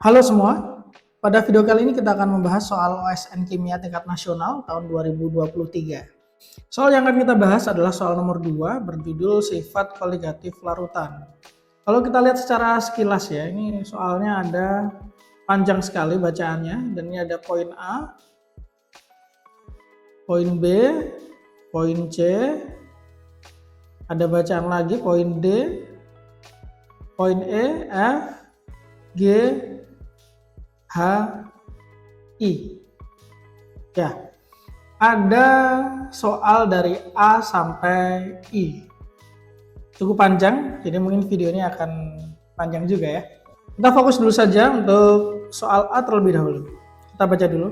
Halo semua, pada video kali ini kita akan membahas soal OSN Kimia tingkat nasional tahun 2023. Soal yang akan kita bahas adalah soal nomor 2 berjudul sifat koligatif larutan. Kalau kita lihat secara sekilas ya, ini soalnya ada panjang sekali bacaannya, dan ini ada poin A, poin B, poin C, ada bacaan lagi poin D, poin E, F, G, H, I. Ya, ada soal dari A sampai I. Cukup panjang, jadi mungkin video ini akan panjang juga ya. Kita fokus dulu saja untuk soal A terlebih dahulu. Kita baca dulu.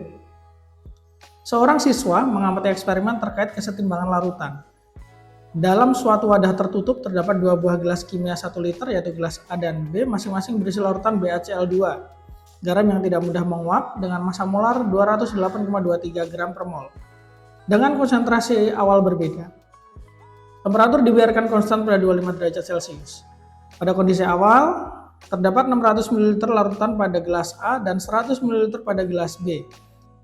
Seorang siswa mengamati eksperimen terkait kesetimbangan larutan. Dalam suatu wadah tertutup terdapat dua buah gelas kimia 1 liter, yaitu gelas A dan B, masing-masing berisi larutan BaCl2, garam yang tidak mudah menguap, dengan massa molar 208,23 gram per mol, dengan konsentrasi awal berbeda. Temperatur dibiarkan konstan pada 25 derajat Celcius. Pada kondisi awal, terdapat 600 ml larutan pada gelas A dan 100 ml pada gelas B.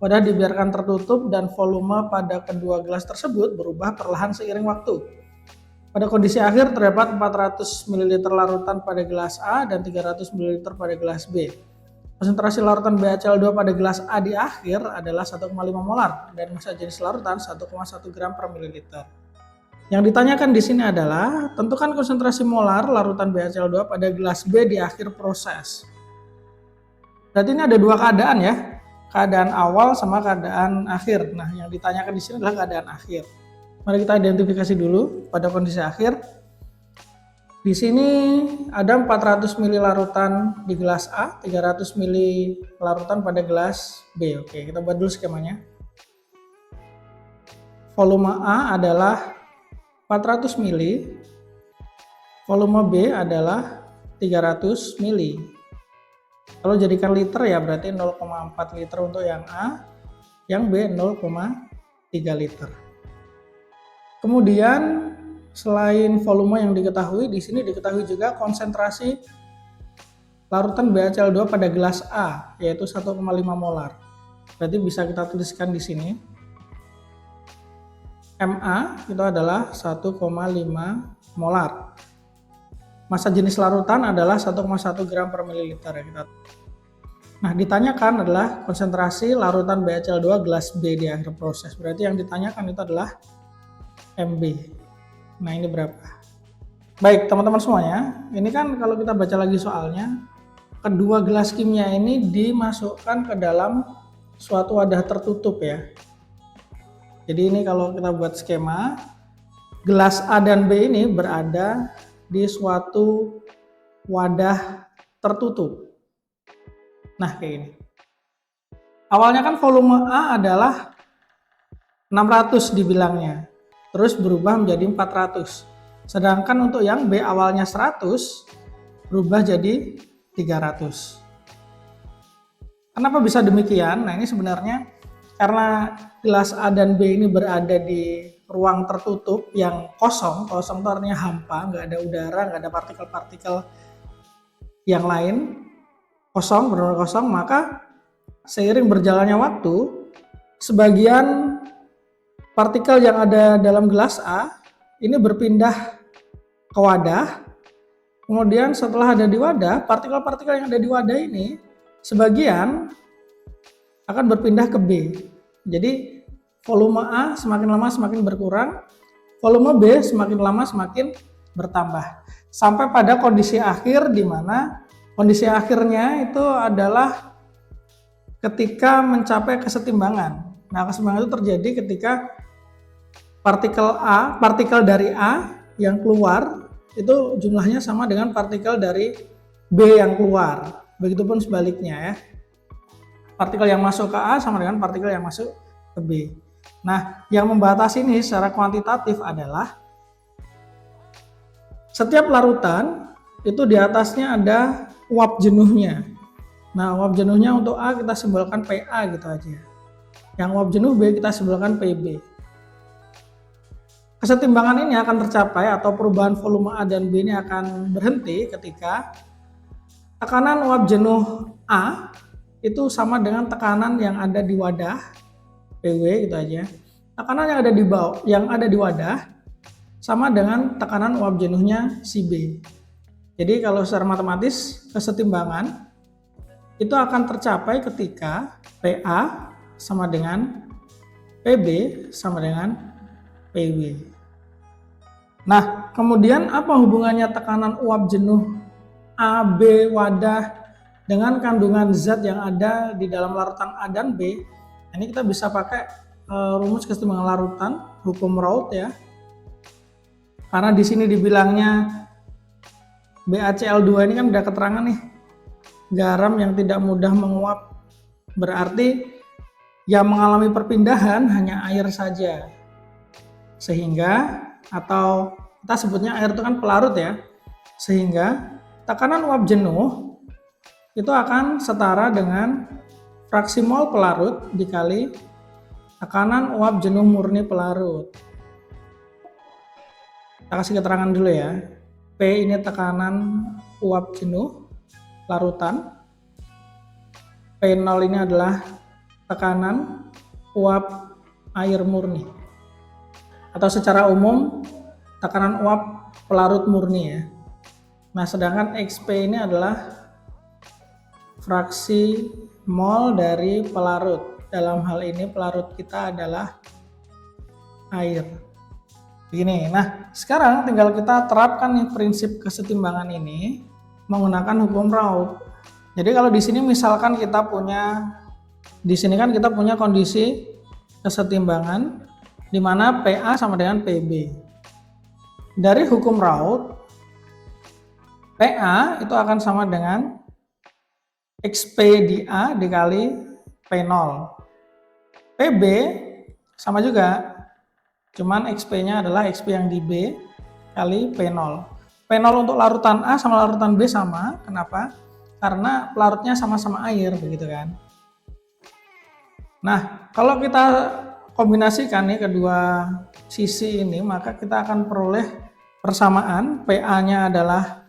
Wadah dibiarkan tertutup dan volume pada kedua gelas tersebut berubah perlahan seiring waktu. Pada kondisi akhir terdapat 400 ml larutan pada gelas A dan 300 ml pada gelas B. Konsentrasi larutan BaCl2 pada gelas A di akhir adalah 1,5 molar dan massa jenis larutan 1,1 gram per mililiter. Yang ditanyakan di sini adalah tentukan konsentrasi molar larutan BaCl2 pada gelas B di akhir proses. Berarti ini ada dua keadaan ya, keadaan awal sama keadaan akhir. Nah, yang ditanyakan di sini adalah keadaan akhir. Mari kita identifikasi dulu pada kondisi akhir. Di sini ada 400 ml larutan di gelas A, 300 ml larutan pada gelas B. Oke, kita buat dulu skemanya. Volume A adalah 400 ml, volume B adalah 300 ml. Kalau jadikan liter ya berarti 0,4 liter untuk yang A, yang B 0,3 liter. Kemudian selain volume yang diketahui, di sini diketahui juga konsentrasi larutan BaCl2 pada gelas A, yaitu 1,5 molar. Berarti bisa kita tuliskan di sini. Ma itu adalah 1,5 molar. Massa jenis larutan adalah 1,1 gram per mililiter ya. Nah, ditanyakan adalah konsentrasi larutan BaCl2 gelas B di akhir proses. Berarti yang ditanyakan itu adalah Mb. Nah, ini berapa? Baik, teman-teman semuanya, ini kan kalau kita baca lagi soalnya, kedua gelas kimia ini dimasukkan ke dalam suatu wadah tertutup ya. Jadi ini kalau kita buat skema, gelas A dan B ini berada di suatu wadah tertutup. Nah, kayak ini. Awalnya kan volume A adalah 600 dibilangnya, terus berubah menjadi 400. Sedangkan untuk yang B awalnya 100, berubah jadi 300. Kenapa bisa demikian? Nah, ini sebenarnya karena gelas A dan B ini berada di ruang tertutup yang kosong itu artinya hampa, nggak ada udara, nggak ada partikel-partikel yang lain, kosong, benar-benar kosong, maka seiring berjalannya waktu, sebagian partikel yang ada dalam gelas A ini berpindah ke wadah, kemudian setelah ada di wadah, partikel-partikel yang ada di wadah ini sebagian akan berpindah ke B. Jadi volume A semakin lama semakin berkurang, volume B semakin lama semakin bertambah. Sampai pada kondisi akhir di mana kondisi akhirnya itu adalah ketika mencapai kesetimbangan. Nah, kesetimbangan itu terjadi ketika partikel dari A yang keluar itu jumlahnya sama dengan partikel dari B yang keluar. Begitupun sebaliknya ya. Partikel yang masuk ke A sama dengan partikel yang masuk ke B. Nah, yang membatasi ini secara kuantitatif adalah setiap larutan itu di atasnya ada uap jenuhnya. Nah, uap jenuhnya untuk A kita simbolkan PA gitu aja. Yang uap jenuh B kita simbolkan PB. Kesetimbangan ini akan tercapai atau perubahan volume A dan B ini akan berhenti ketika tekanan uap jenuh A itu sama dengan tekanan yang ada di wadah PW gitu aja. Tekanan yang ada di wadah sama dengan tekanan uap jenuhnya si B. Jadi kalau secara matematis kesetimbangan itu akan tercapai ketika PA sama dengan PB sama dengan PW. Nah, kemudian apa hubungannya tekanan uap jenuh AB wadah dengan kandungan zat yang ada di dalam larutan A dan B? Ini kita bisa pakai rumus kesetimbangan larutan, hukum Raoult ya. Karena di sini dibilangnya BaCl2 ini kan udah keterangan nih, garam yang tidak mudah menguap. Berarti yang mengalami perpindahan hanya air saja. Sehingga, atau kita sebutnya air itu kan pelarut ya. Sehingga tekanan uap jenuh itu akan setara dengan fraksi mol pelarut dikali tekanan uap jenuh murni pelarut. Kita kasih keterangan dulu ya. P ini tekanan uap jenuh larutan. P0 ini adalah tekanan uap air murni. Atau secara umum tekanan uap pelarut murni ya. Nah, sedangkan XP ini adalah fraksi mol dari pelarut. Dalam hal ini pelarut kita adalah air. Begini. Nah, sekarang tinggal kita terapkan nih prinsip kesetimbangan ini menggunakan hukum Raoult. Jadi kalau di sini misalkan kita punya kondisi kesetimbangan di mana PA sama dengan PB. Dari hukum Raoult, PA itu akan sama dengan XP di A dikali P0. PB sama juga, cuman XP-nya adalah XP yang di B kali P0. P0 untuk larutan A sama larutan B sama, kenapa? Karena pelarutnya sama-sama air, begitu kan. Nah, kalau kita kombinasikan nih kedua sisi ini, maka kita akan peroleh persamaan. PA-nya adalah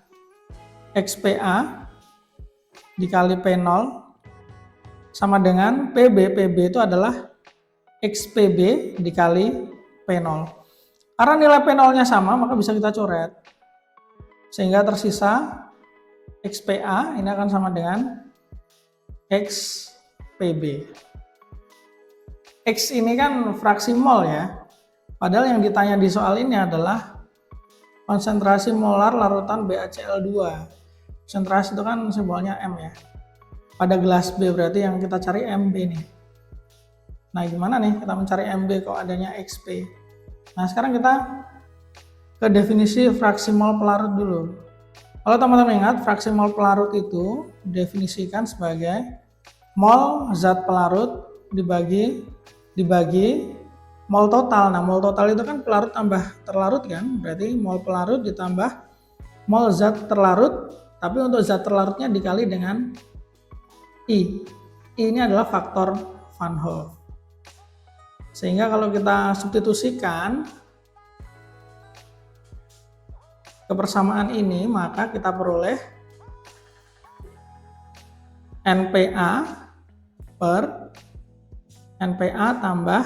XPA dikali P0 sama dengan PB. PB itu adalah XPB dikali P0. Karena nilai P0-nya sama, maka bisa kita coret. Sehingga tersisa XPA ini akan sama dengan XPB. X ini kan fraksi mol ya. Padahal yang ditanya di soal ini adalah konsentrasi molar larutan BaCl2. Konsentrasi itu kan simbolnya M ya. Pada gelas B berarti yang kita cari MB nih. Nah, gimana nih kita mencari MB kalau adanya XP? Nah, sekarang kita ke definisi fraksi mol pelarut dulu. Kalau teman-teman ingat, fraksi mol pelarut itu definisikan sebagai mol zat pelarut dibagi mol total. Nah, mol total itu kan pelarut tambah terlarut kan, berarti mol pelarut ditambah mol zat terlarut, tapi untuk zat terlarutnya dikali dengan I. I ini adalah faktor Van Hoff. Sehingga kalau kita substitusikan kebersamaan ini, maka kita peroleh NPA per NPA tambah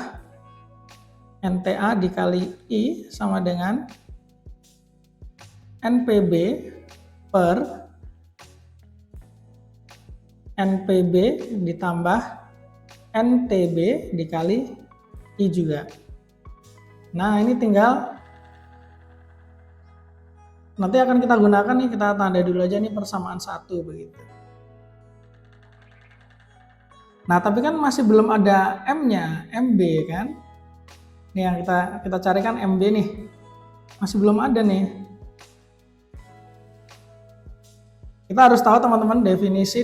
NTA dikali I sama dengan NPB per NPB ditambah NTB dikali I juga. Nah, ini tinggal nanti akan kita gunakan nih, kita tanda dulu aja nih persamaan 1 begitu. Nah, tapi kan masih belum ada M-nya, MB kan. Nih yang kita carikan MB nih. Masih belum ada nih. Kita harus tahu teman-teman definisi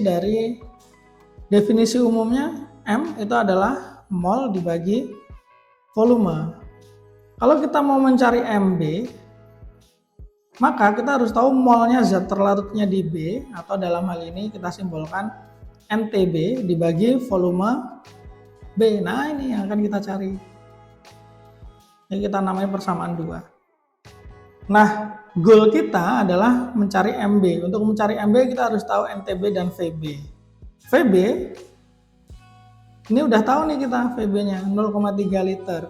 umumnya M itu adalah mol dibagi volume. Kalau kita mau mencari MB, maka kita harus tahu molnya zat terlarutnya di B, atau dalam hal ini kita simbolkan NTB dibagi volume B. Nah, ini yang akan kita cari. Ini kita namanya persamaan 2. Nah, goal kita adalah mencari MB. Untuk mencari MB kita harus tahu NTB dan VB. VB, ini udah tahu nih kita VB-nya 0,3 liter.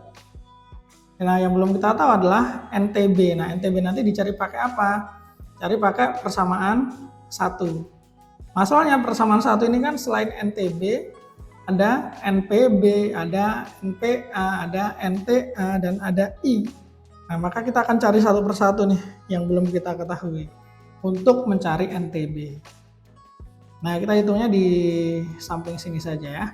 Nah, yang belum kita tahu adalah NTB. Nah, NTB nanti dicari pakai apa? Cari pakai persamaan 1. Masalahnya persamaan 1 ini kan selain NTB, ada NPB, ada NPA, ada NTA, dan ada I. Nah, maka kita akan cari satu persatu nih yang belum kita ketahui untuk mencari NTB. Nah, kita hitungnya di samping sini saja ya.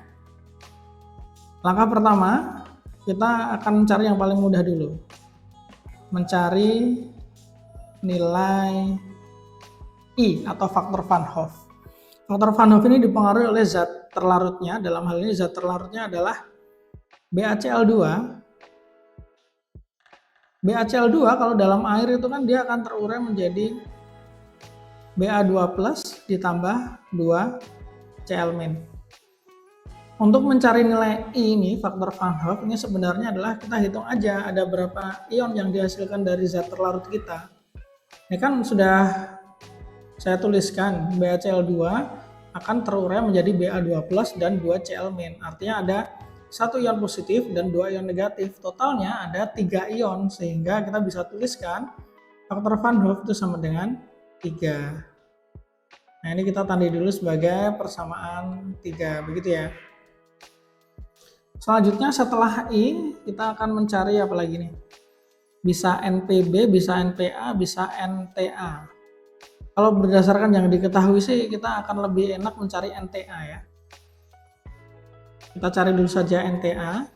Langkah pertama, kita akan mencari yang paling mudah dulu. Mencari nilai I atau faktor Van Hoff. Faktor Van Hoff ini dipengaruhi oleh zat terlarutnya. Dalam hal ini zat terlarutnya adalah BaCl2. BaCl2 kalau dalam air itu kan dia akan terurai menjadi Ba2+ ditambah 2Cl-. Untuk mencari nilai I ini, faktor Van Hoff ini sebenarnya adalah kita hitung aja ada berapa ion yang dihasilkan dari zat terlarut kita. Ini kan sudah saya tuliskan BaCl2 akan terurai menjadi Ba2+ dan 2Cl-. Artinya ada 1 ion positif dan 2 ion negatif. Totalnya ada 3 ion, sehingga kita bisa tuliskan faktor Van Hoff itu sama dengan 3. Nah, ini kita tandai dulu sebagai persamaan 3, begitu ya. Selanjutnya setelah I, kita akan mencari apa lagi nih? Bisa NPB, bisa NPA, bisa NTA. Kalau berdasarkan yang diketahui sih, kita akan lebih enak mencari NTA ya. Kita cari dulu saja NTA.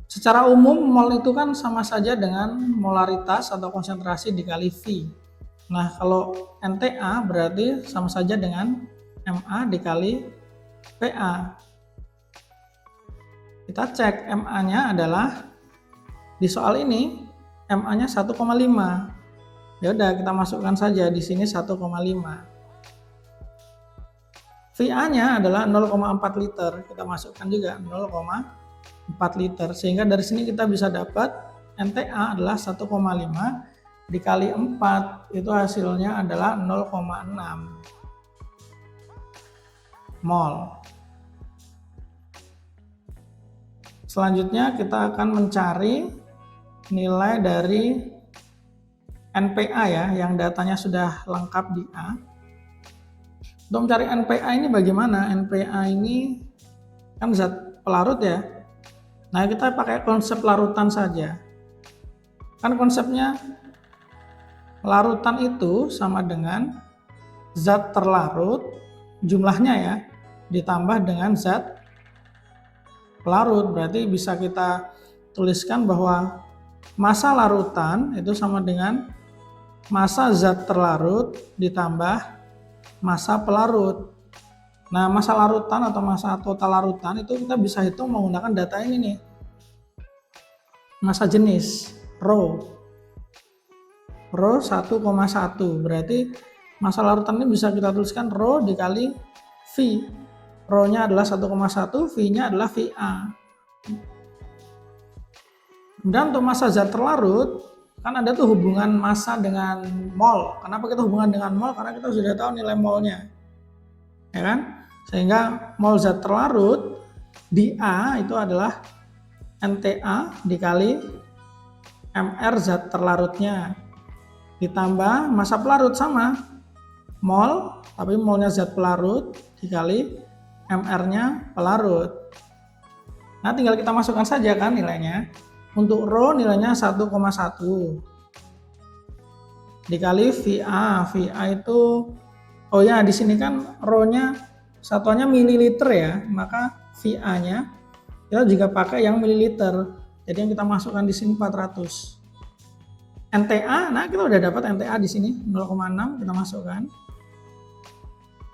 Secara umum, mol itu kan sama saja dengan molaritas atau konsentrasi dikali V. Nah, kalau NTA berarti sama saja dengan MA dikali PA. Kita cek MA-nya adalah di soal ini MA-nya 1,5. Ya udah, kita masukkan saja di sini 1,5. VA-nya adalah 0,4 liter. Kita masukkan juga 0,4 liter. Sehingga dari sini kita bisa dapat NTA adalah 1,5 dikali 4, itu hasilnya adalah 0,6 mol. Selanjutnya kita akan mencari nilai dari NPA ya, yang datanya sudah lengkap di A. Untuk mencari NPA ini bagaimana? NPA ini kan zat pelarut ya. Nah, kita pakai konsep larutan saja. Kan konsepnya larutan itu sama dengan zat terlarut jumlahnya ya, ditambah dengan zat pelarut. Berarti bisa kita tuliskan bahwa massa larutan itu sama dengan massa zat terlarut ditambah massa pelarut. Nah, massa larutan atau massa total larutan itu kita bisa hitung menggunakan data ini nih. Massa jenis rho 1,1, berarti massa larutan ini bisa kita tuliskan rho dikali V. Rho-nya adalah 1,1, V-nya adalah VA. Dan untuk massa zat terlarut, kan ada tuh hubungan massa dengan mol. Kenapa kita hubungan dengan mol? Karena kita sudah tahu nilai molnya. Ya kan? Sehingga mol zat terlarut di A itu adalah NTA dikali MR zat terlarutnya. Ditambah massa pelarut sama mol, tapi molnya zat pelarut dikali MR-nya pelarut. Nah, tinggal kita masukkan saja kan nilainya. Untuk rho nilainya 1,1 dikali VA. VA itu, oh ya, di sini kan rho-nya satuannya mililiter ya, maka VA-nya kita juga pakai yang mililiter. Jadi yang kita masukkan di sini 400. NTA, nah kita udah dapat NTA di sini 0,6, kita masukkan.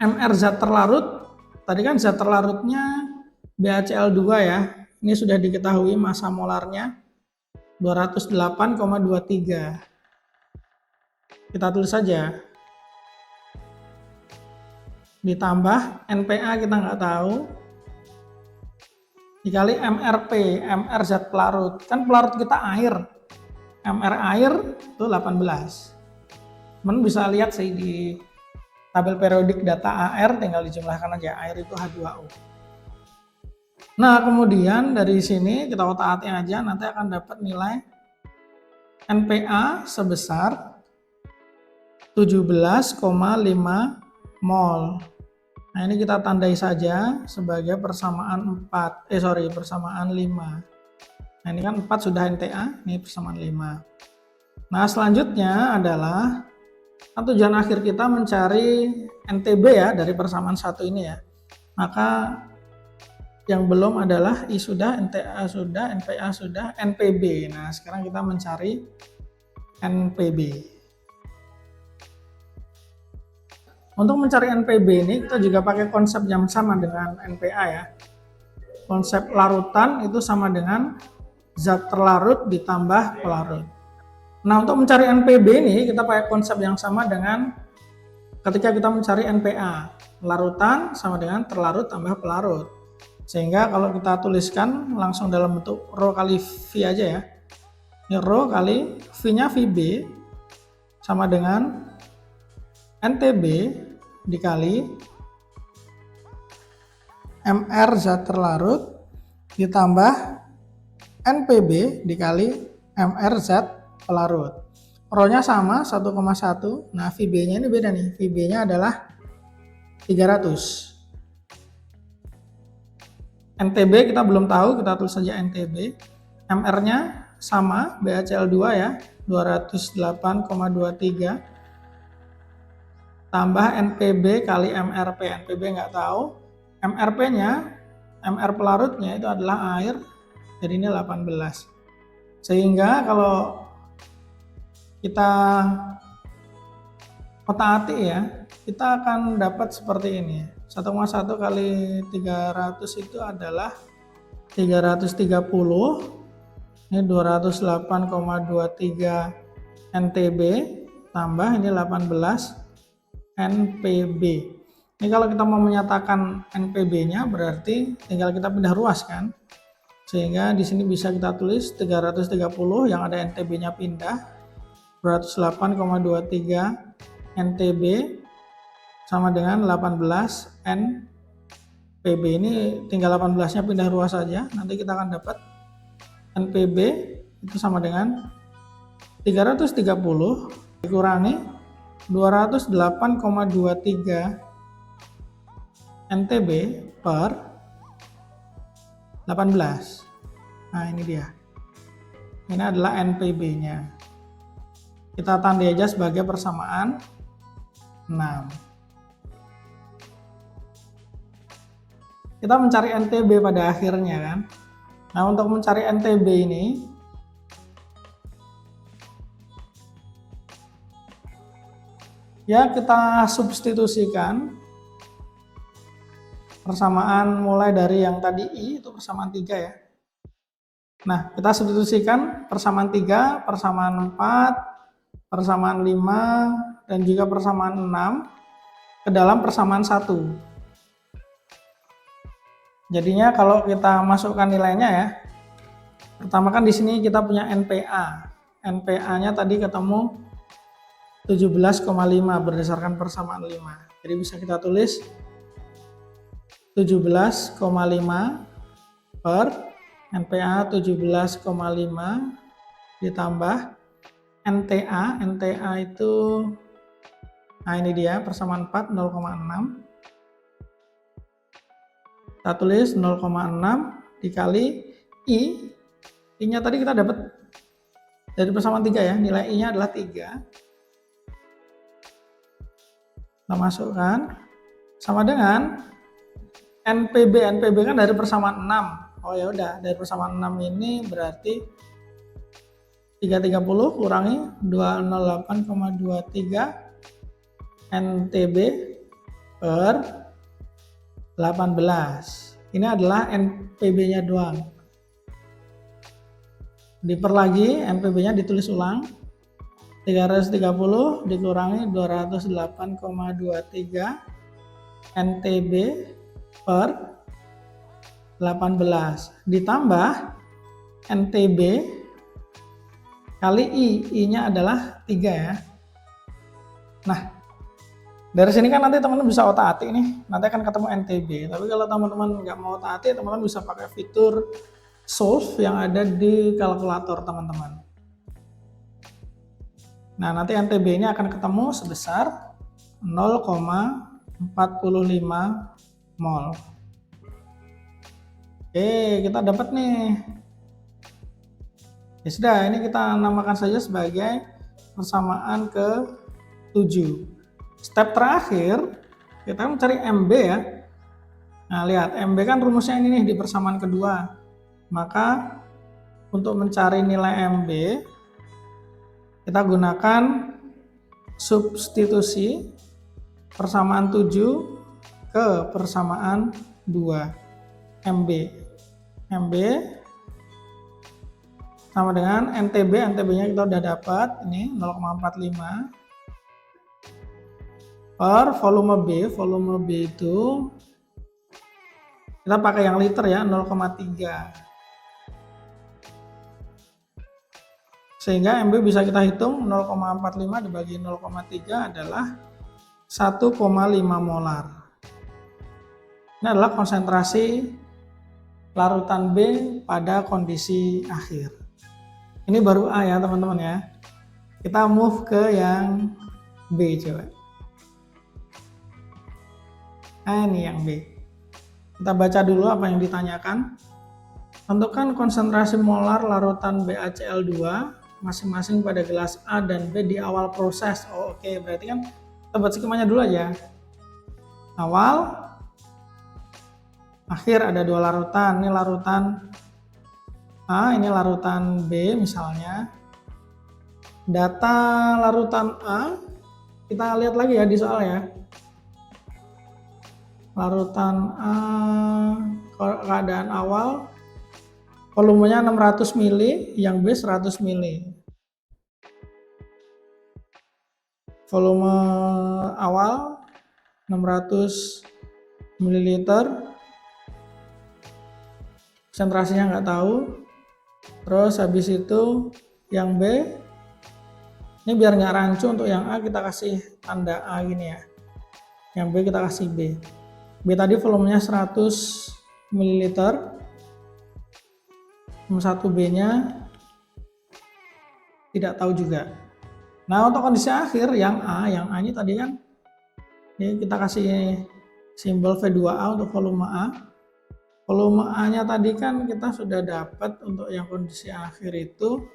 MR zat terlarut, tadi kan zat terlarutnya BaCl2 ya. Ini sudah diketahui massa molarnya 208,23. Kita tulis saja. Ditambah NPA kita nggak tahu. Dikali MRP, MR zat pelarut. Kan pelarut kita air. MR air itu 18. Teman bisa lihat sih di tabel periodik data AR tinggal dijumlahkan aja, air itu H2O. Nah, kemudian dari sini kita otak-atik aja, nanti akan dapat nilai NPA sebesar 17,5 mol. Nah, ini kita tandai saja sebagai persamaan 5. Nah, ini kan 4 sudah NTA, ini persamaan 5. Nah, selanjutnya adalah tujuan akhir kita mencari NTB ya dari persamaan 1 ini ya. Maka yang belum adalah I sudah, NTA sudah, NPA sudah, NPB. Nah, sekarang kita mencari NPB. Untuk mencari NPB ini kita juga pakai konsep yang sama dengan NPA ya. Konsep larutan itu sama dengan zat terlarut ditambah pelarut. Nah, untuk mencari NPB ini kita pakai konsep yang sama dengan ketika kita mencari NPA. Larutan sama dengan terlarut tambah pelarut. Sehingga kalau kita tuliskan langsung dalam bentuk rho kali V aja ya. Ini rho kali V-nya VB sama dengan NTB dikali MR zat terlarut ditambah NPB dikali MR zat pelarut. Rho-nya sama 1,1. Nah, VB-nya ini beda nih. VB-nya adalah 300. NTB kita belum tahu, kita tulis saja NTB. MR-nya sama, BaCl2 ya, 208,23 tambah NPB kali MRP. NPB nggak tahu. MRP-nya, MR pelarutnya itu adalah air, jadi ini 18. Sehingga kalau kita otak-atik ya, kita akan dapat seperti ini. 1,1 kali 300 itu adalah 330. Ini 208,23 NTB tambah ini 18 NPB. Ini kalau kita mau menyatakan NPB-nya berarti tinggal kita pindah ruas kan. Sehingga di sini bisa kita tulis 330 yang ada NTB-nya pindah 208,23 NTB sama dengan 18 NPB. Ini tinggal 18-nya pindah ruas saja. Nanti kita akan dapat NPB itu sama dengan 330 dikurangi 208,23 NTB per 18. Nah, ini dia. Ini adalah NPB-nya. Kita tandai aja sebagai persamaan 6. Kita mencari NTB pada akhirnya kan. Nah, untuk mencari NTB ini ya kita substitusikan persamaan mulai dari yang tadi I itu persamaan 3 ya. Nah, kita substitusikan persamaan 3, persamaan 4, persamaan 5 dan juga persamaan 6 ke dalam persamaan 1. Jadinya kalau kita masukkan nilainya ya, pertama kan di sini kita punya NPA. NPA-nya tadi ketemu 17,5 berdasarkan persamaan 5. Jadi bisa kita tulis 17,5 per NPA 17,5 ditambah NTA. NTA itu, nah ini dia persamaan 4, 0,6. Kita tulis 0,6 dikali I. I-nya tadi kita dapat dari persamaan 3 ya, nilai I-nya adalah 3. Kita masukkan sama dengan NPB. NPB kan dari persamaan 6. Oh ya udah, dari persamaan 6 ini berarti 330 kurangi 208,23 NTB per 18. Ini adalah NPB-nya doang. Diper lagi, NPB-nya ditulis ulang. 330 dikurangi 208,23 NTB per 18 ditambah NTB kali I. I-nya adalah 3 ya. Nah, Dari sini kan nanti teman-teman bisa otak-atik nih, nanti akan ketemu NTB. Tapi kalau teman-teman nggak mau otak-atik, teman-teman bisa pakai fitur solve yang ada di kalkulator teman-teman. Nah, nanti NTB ini akan ketemu sebesar 0,45 mol. Oke, kita dapat nih. Ya sudah, ini kita namakan saja sebagai persamaan ke-7. Step terakhir, kita mencari MB ya. Nah, lihat, MB kan rumusnya ini nih di persamaan kedua. Maka, untuk mencari nilai MB, kita gunakan substitusi persamaan 7 ke persamaan 2. MB. MB sama dengan NTB. NTB-nya kita udah dapat, ini 0,45. Per volume B itu kita pakai yang liter ya, 0,3. Sehingga MB bisa kita hitung 0,45 dibagi 0,3 adalah 1,5 molar. Ini adalah konsentrasi larutan B pada kondisi akhir. Ini baru A ya teman-teman ya. Kita move ke yang B coba. Nah, ini yang B. Kita baca dulu apa yang ditanyakan. Tentukan konsentrasi molar larutan BaCl2 masing-masing pada gelas A dan B di awal proses. Oh, oke, berarti kan kita buat skemanya dulu aja. Awal, akhir ada 2 larutan. Ini larutan A, ini larutan B misalnya. Data larutan A, kita lihat lagi ya di soal ya. Larutan A, keadaan awal, volumenya 600 mili, yang B 100 mili. Volume awal 600 ml, konsentrasinya nggak tahu. Terus habis itu yang B, ini biar nggak rancu, untuk yang A kita kasih tanda A gini ya. Yang B kita kasih B. B tadi volumenya 100 ml, 1B-nya tidak tahu juga. Nah, untuk kondisi akhir yang A ini tadi kan ini kita kasih simbol V2A untuk volume A. Volume A-nya tadi kan kita sudah dapat untuk yang kondisi akhir itu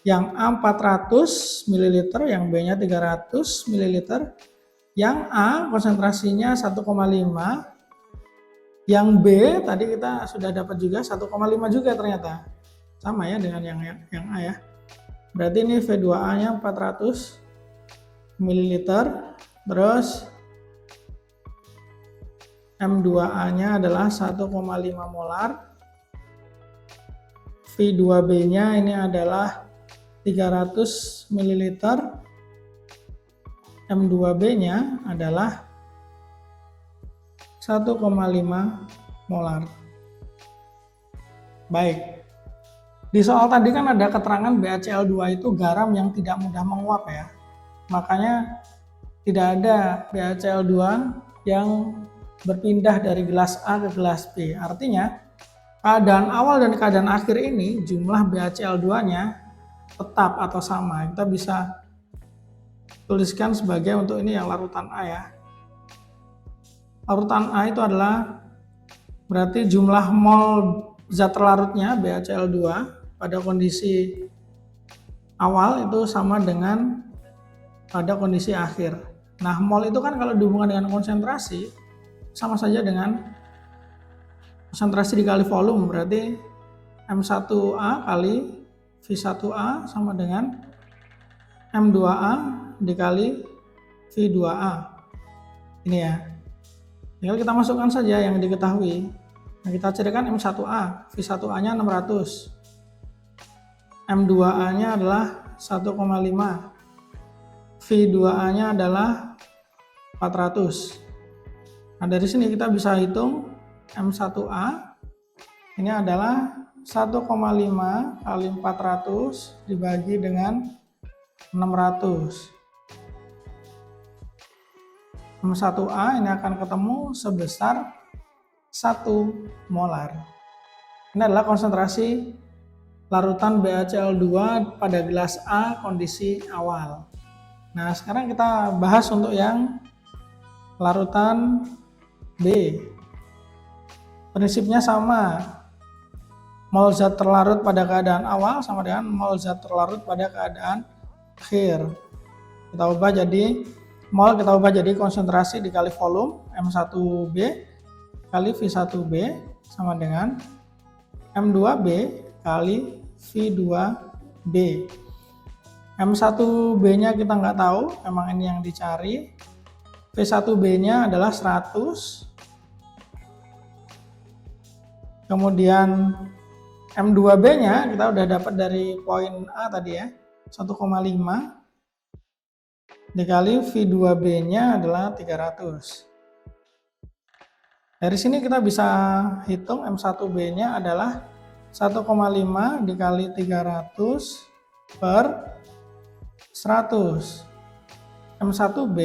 yang A 400 ml, yang B-nya 300 ml. Yang A konsentrasinya 1,5, yang B tadi kita sudah dapat juga 1,5 juga ternyata. Sama ya dengan yang A ya. Berarti ini V2A-nya 400 ml, terus M2A-nya adalah 1,5 molar. V2B-nya ini adalah 300 ml. M2B-nya adalah 1,5 molar. Baik. Di soal tadi kan ada keterangan BaCl2 itu garam yang tidak mudah menguap ya. Makanya tidak ada BaCl2 yang berpindah dari gelas A ke gelas B. Artinya keadaan awal dan keadaan akhir ini jumlah BaCl2-nya tetap atau sama. Kita bisa tuliskan sebagai untuk ini yang larutan A ya. Larutan A itu adalah berarti jumlah mol zat terlarutnya BaCl2 pada kondisi awal itu sama dengan pada kondisi akhir. Nah, mol itu kan kalau dihubungkan dengan konsentrasi sama saja dengan konsentrasi dikali volume, berarti M1A kali V1A sama dengan M2A dikali V2A. Ini ya. Tinggal kita masukkan saja yang diketahui. Nah, kita carikan M1A, V1A-nya 600. M2A-nya adalah 1,5. V2A-nya adalah 400. Nah, dari sini kita bisa hitung M1A ini adalah 1,5 kali 400 dibagi dengan 600. M1A ini akan ketemu sebesar 1 molar. Ini adalah konsentrasi larutan BaCl2 pada gelas A kondisi awal. Nah, sekarang kita bahas untuk yang larutan B. Prinsipnya sama. Mol zat terlarut pada keadaan awal sama dengan mol zat terlarut pada keadaan akhir. Kita ubah jadi mol, kita ubah jadi konsentrasi dikali volume M1B kali V1B sama dengan M2B kali V2B. M1B-nya kita nggak tahu, emang ini yang dicari. V1B-nya adalah 100. Kemudian M2B-nya kita udah dapat dari poin A tadi ya, 1,5 dikali V2B-nya adalah 300. Dari sini kita bisa hitung M1B-nya adalah 1,5 dikali 300 per 100. M1B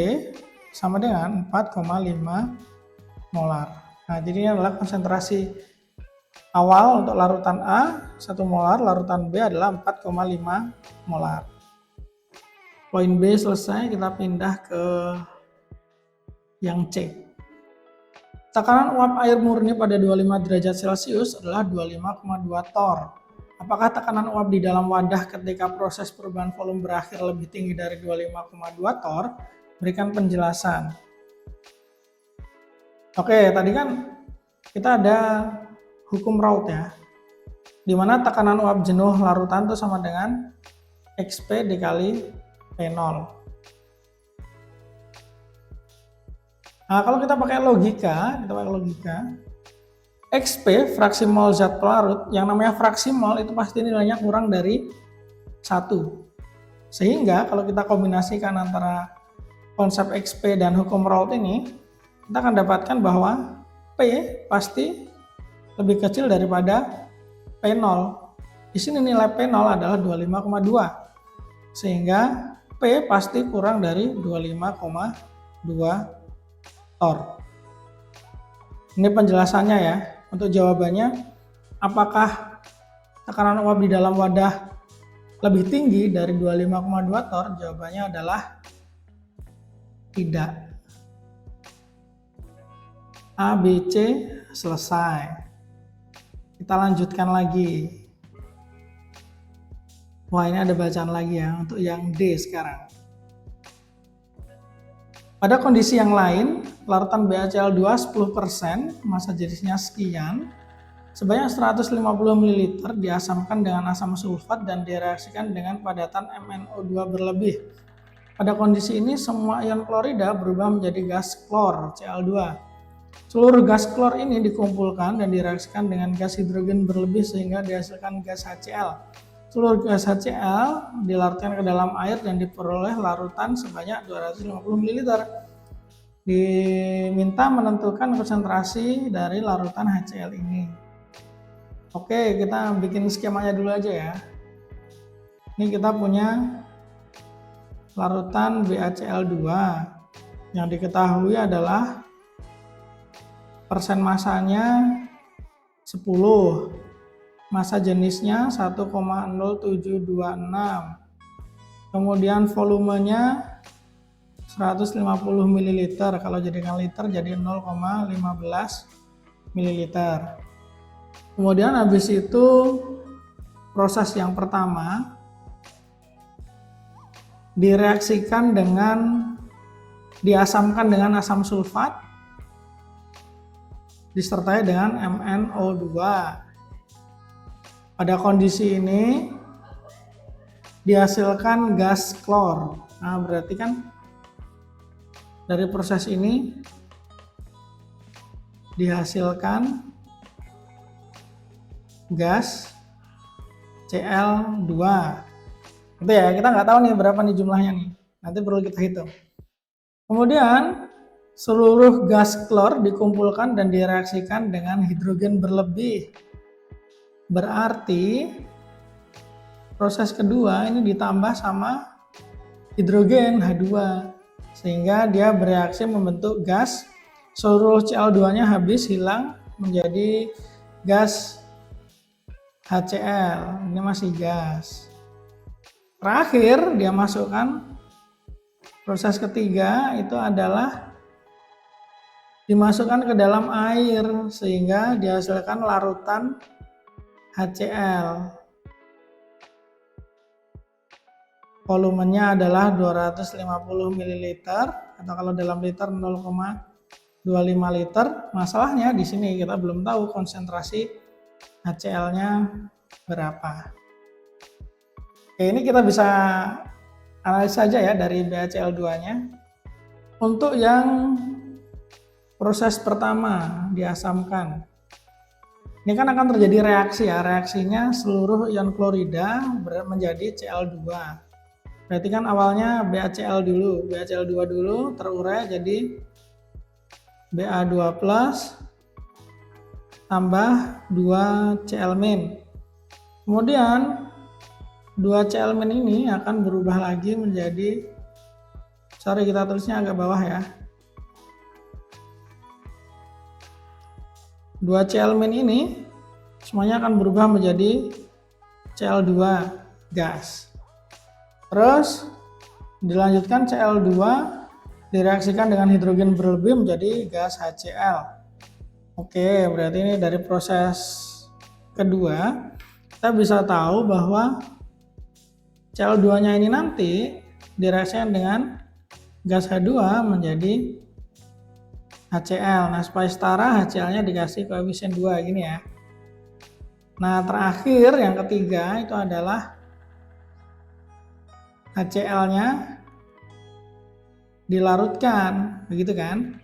sama dengan 4,5 molar. Nah, jadi ini adalah konsentrasi awal untuk larutan A 1 molar, larutan B adalah 4,5 molar. Poin B selesai, kita pindah ke yang C. Tekanan uap air murni pada 25 derajat Celcius adalah 25,2 torr. Apakah tekanan uap di dalam wadah ketika proses perubahan volume berakhir lebih tinggi dari 25,2 torr? Berikan penjelasan. Oke, tadi kan kita ada hukum Raoult ya, di mana tekanan uap jenuh larutan itu sama dengan XP dikali P0. Nah, kalau kita pakai logika, XP fraksi mol zat pelarut, yang namanya fraksi mol itu pasti nilainya kurang dari 1. Sehingga kalau kita kombinasikan antara konsep XP dan hukum Raoult ini, kita akan dapatkan bahwa P pasti lebih kecil daripada P0. Di sini nilai P0 adalah 25,2. Sehingga P pasti kurang dari 25,2 torr. Ini penjelasannya ya. Untuk jawabannya, apakah tekanan uap di dalam wadah lebih tinggi dari 25,2 torr? Jawabannya adalah tidak. A, B, C selesai. Kita lanjutkan lagi. Wah, ini ada bacaan lagi ya untuk yang D sekarang. Pada kondisi yang lain, larutan BaCl2 10%, massa jenisnya sekian, sebanyak 150 ml diasamkan dengan asam sulfat dan direaksikan dengan padatan MnO2 berlebih. Pada kondisi ini, semua ion klorida berubah menjadi gas klor, Cl2. Seluruh gas klor ini dikumpulkan dan direaksikan dengan gas hidrogen berlebih sehingga dihasilkan gas HCl. Seluruh gas HCl dilarutkan ke dalam air dan diperoleh larutan sebanyak 250 ml. Diminta menentukan konsentrasi dari larutan HCl ini. Oke, kita bikin skemanya dulu aja ya. Ini kita punya larutan BaCl2 yang diketahui adalah persen masanya 10, massa jenisnya 1,0726, kemudian volumenya 150 ml, kalau jadikan liter jadi 0,15 ml. Kemudian habis itu proses yang pertama direaksikan dengan diasamkan dengan asam sulfat disertai dengan MnO2. Pada kondisi ini dihasilkan gas klor. Nah, berarti kan dari proses ini dihasilkan gas Cl2. Itu ya, kita nggak tahu nih berapa nih jumlahnya nih. Nanti perlu kita hitung. Kemudian seluruh gas klor dikumpulkan dan direaksikan dengan hidrogen berlebih. Berarti proses kedua ini ditambah sama hidrogen H2 sehingga dia bereaksi membentuk gas. Seluruh Cl2-nya habis, hilang menjadi gas HCl. Ini masih gas. Terakhir dia masukkan proses ketiga, itu adalah dimasukkan ke dalam air sehingga dihasilkan larutan HCl. Volumenya adalah 250 ml atau kalau dalam liter 0,25 liter. Masalahnya di sini kita belum tahu konsentrasi HCl-nya berapa. Oke, ini kita bisa analisa saja ya dari BaCl2-nya. Untuk yang proses pertama diasamkan, ini kan akan terjadi reaksi ya, reaksinya seluruh ion klorida menjadi Cl2. Berarti kan awalnya BaCl dulu, BaCl2 dulu terurai jadi Ba2+ tambah 2Cl-. Kemudian 2Cl- ini akan berubah lagi menjadi, kita tulisnya agak bawah ya. 2Cl- ini semuanya akan berubah menjadi Cl2 gas. Terus dilanjutkan Cl2 direaksikan dengan hidrogen berlebih menjadi gas HCl. Oke, berarti ini dari proses kedua kita bisa tahu bahwa Cl2-nya ini nanti direaksikan dengan gas H2 menjadi HCl. Nah, supaya setara HCl-nya dikasih koefisien 2 gini ya. Nah, terakhir yang ketiga itu adalah HCl-nya dilarutkan, begitu kan?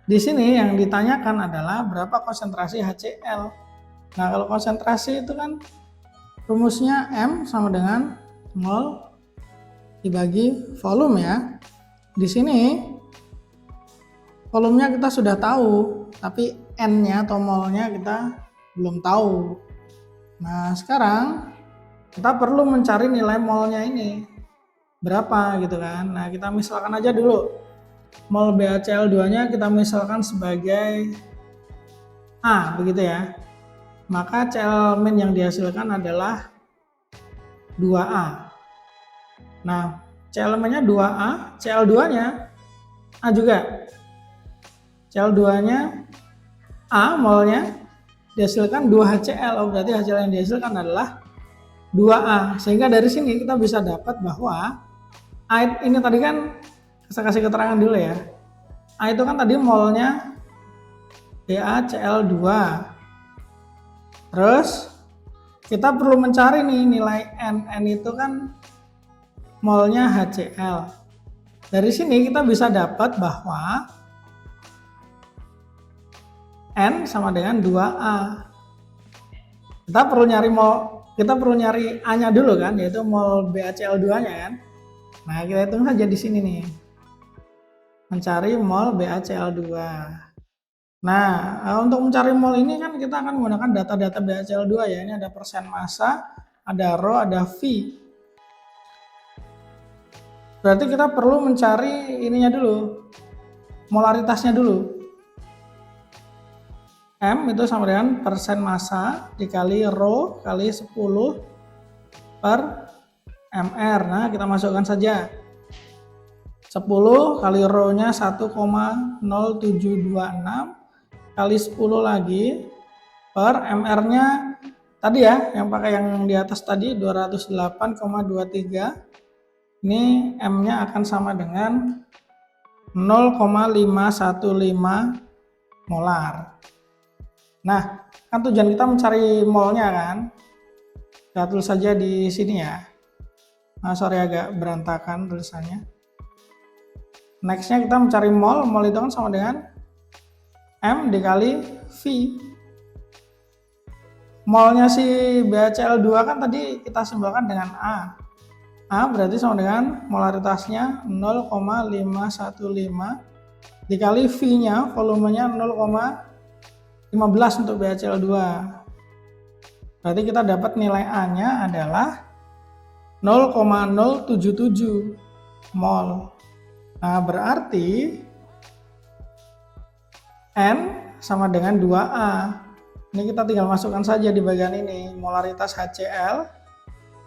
Di sini yang ditanyakan adalah berapa konsentrasi HCl. Nah, kalau konsentrasi itu kan rumusnya M sama dengan mol dibagi volume ya. Di sini volumenya kita sudah tahu, tapi N-nya atau molnya kita belum tahu. Nah, sekarang kita perlu mencari nilai molnya ini berapa gitu kan. Nah, kita misalkan aja dulu mol BaCl2-nya kita misalkan sebagai A, begitu ya. Maka Cl- yang dihasilkan adalah 2A. Nah, Cl-nya 2A, Cl2-nya A juga. Cl2-nya A, molnya dihasilkan 2HCl. Oh, berarti HCl yang dihasilkan adalah 2A. Sehingga dari sini kita bisa dapat bahwa A ini tadi kan, saya kasih keterangan dulu ya. A itu kan tadi molnya BaCl2. Terus kita perlu mencari nih nilai N. N itu kan molnya HCl. Dari sini kita bisa dapat bahwa N sama dengan 2A. Kita perlu nyari A-nya dulu kan, yaitu mol BaCl2-nya kan. Nah, kita hitung saja di sini nih. Mencari mol BaCl2. Nah, untuk mencari mol ini kan kita akan menggunakan data-data BaCl2 ya. Ini ada persen massa, ada rho, ada V. Berarti kita perlu mencari ininya dulu, molaritasnya dulu. M itu sama dengan persen massa dikali rho kali 10 per mr. Nah, kita masukkan saja 10 kali rho-nya 1,0726 kali 10 lagi per mr-nya tadi ya, yang pakai yang di atas tadi 208,23. Ini M-nya akan sama dengan 0,515 molar. Nah, kan tujuan kita mencari molnya kan. Kita tulis saja di sini ya. Nah, sorry agak berantakan tulisannya. Nextnya kita mencari mol. Mol itu kan sama dengan M dikali V. Molnya si BaCl2 kan tadi kita simbolkan dengan A. A berarti sama dengan molaritasnya 0,515 dikali V-nya, volumenya 0,15 untuk BaCl2. Berarti kita dapat nilai A-nya adalah 0,077 mol. Nah, berarti N sama dengan 2A. Ini kita tinggal masukkan saja di bagian ini. Molaritas HCl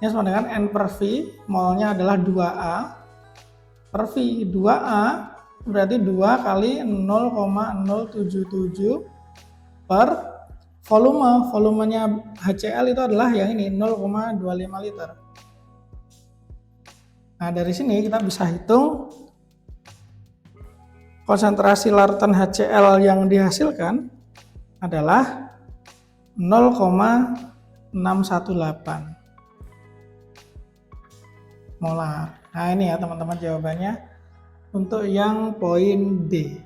ini sama dengan N per V, molnya adalah 2A per V. 2A berarti 2 kali 0,077 per volume. Volumenya HCl itu adalah yang ini, 0,25 liter. Nah, dari sini kita bisa hitung konsentrasi larutan HCl yang dihasilkan adalah 0,618 molar. Nah, ini ya teman-teman jawabannya untuk yang poin D.